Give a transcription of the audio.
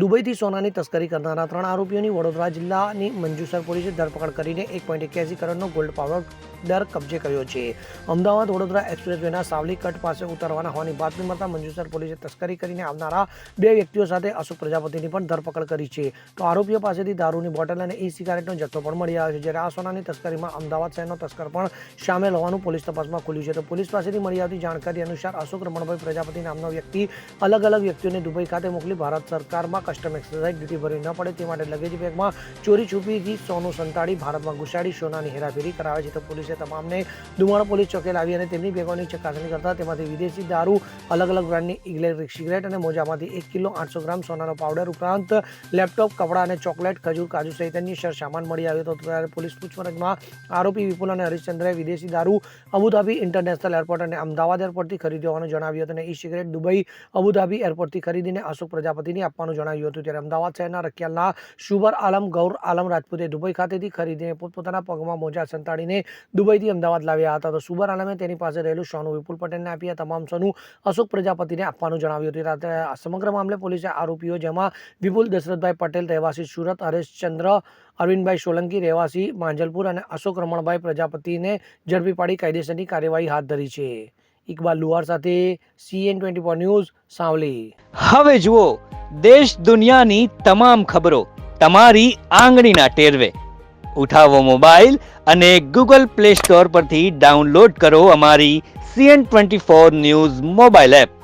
દુબઈથી સોનાની તસ્કરી કરનારા 3 આરોપીઓની વડોદરા જિલ્લાની મંજુસર પોલીસે ધરપકડ કરીને 1.81 કરોડનો ગોલ્ડ પાવડર કબજે કર્યો છે. અમદાવાદ વડોદરા એક્સપ્રેસવેના સાવલી કટ પાસે ઉતારવાના હોવાની બાતમી મળતા મંજુસર પોલીસે તસ્કરી કરીને આવનારા 2 વ્યક્તિઓ સાથે અશોક પ્રજાપતિની પણ ધરપકડ કરી છે. તો આરોપીઓ પાસેથી દારૂની બોટલ અને સિગારેટનો જથ્થો પણ મળી આવ્યો છે. જ્યારે આ સોનાની તસ્કરીમાં અમદાવાદ શહેરનો તસ્કર પણ સામેલ હોવાનું પોલીસ તપાસમાં ખુલ્યું છે. તો પોલીસ પાસેથી મળી આવતી જાણકારી અનુસાર અશોક રમણભાઈ પ્રજાપતિ નામનો વ્યક્તિ અલગ અલગ વ્યક્તિઓને દુબઈ ખાતે મોકલી ભારત સરકારમાં કસ્ટમ એક્સરસાઇઝ ડ્યુટી ભરવી ન પડે તે માટે લગેજ બેગમાં ચોરી છુપીથી સોનું સંતાડી ભારતમાં ઘુસાડી સોનાની હેરાફેરી કરાવે છે. તો પોલીસે તમામને દુમાણ પોલીસ ચોકે લાવી અને તેમની બેગોની ચકાસણી કરતા તેમાંથી વિદેશી દારૂ, અલગ અલગ બ્રાન્ડની ઇલેક્ટ્રિક સિગરેટ અને મોજામાંથી 1 કિલો 800 ગ્રામ સોનાનો પાવડર ઉપરાંત લેપટોપ, કપડાં અને ચોકલેટ, ખજૂર, કાજુ સહિત અન્ય સામાન મળી આવ્યો હતો. ત્યારે પોલીસ પૂછપરછમાં આરોપી વિપુલ અને હરિશ્ચંદ્રએ વિદેશી દારૂ અબુધાબી ઇન્ટરનેશનલ એરપોર્ટ અને અમદાવાદ એરપોર્ટથી ખરીદ્યો હોવાનું જણાવ્યું હતું અને સિગરેટ દુબઈ અબુધાબી એરપોર્ટથી ખરીદીને અશોક પ્રજાપતિને આપવાનું જણાવ્યું હતું. ત્યારે અમદાવાદ શહેરના રખિયાલના શુબર આલમ, ગૌર આલમ રાજપૂતે દુબઈ ખાતેથી ખરીદીને પોતપોતાના પગમાં મોજા સંતાડીને દુબઈથી અમદાવાદ લાવ્યા હતા. તો શુબર આલમે તેની પાસે રહેલું સોનું વિપુલ પટેલને આપી તમામ સોનું અશોક પ્રજાપતિને આપવાનું જણાવ્યું હતું. સમગ્ર મામલે પોલીસે આરોપીઓ જેમાં વિપુલ દશરથભાઈ પટેલ રહેવાસી સુરત, હરેશચંદ્ર અરવિંદભાઈ સોલંકી રહેવાસી માંજલપુર અને અશોક રમણભાઈ પ્રજાપતિને ઝડપી પાડી કાયદેસરની કાર્યવાહી હાથ ધરી છે. ઇકબાલ લુહાર સાથે CN24 ન્યૂઝ, સાવલી. હવે જુઓ દેશ દુનિયાની તમામ ખબરો તમારી આંગળીના ટેરવે. ઉઠાવો મોબાઈલ અને Google Play Store પરથી ડાઉનલોડ કરો અમારી CN24 ન્યૂઝ મોબાઈલ એપ.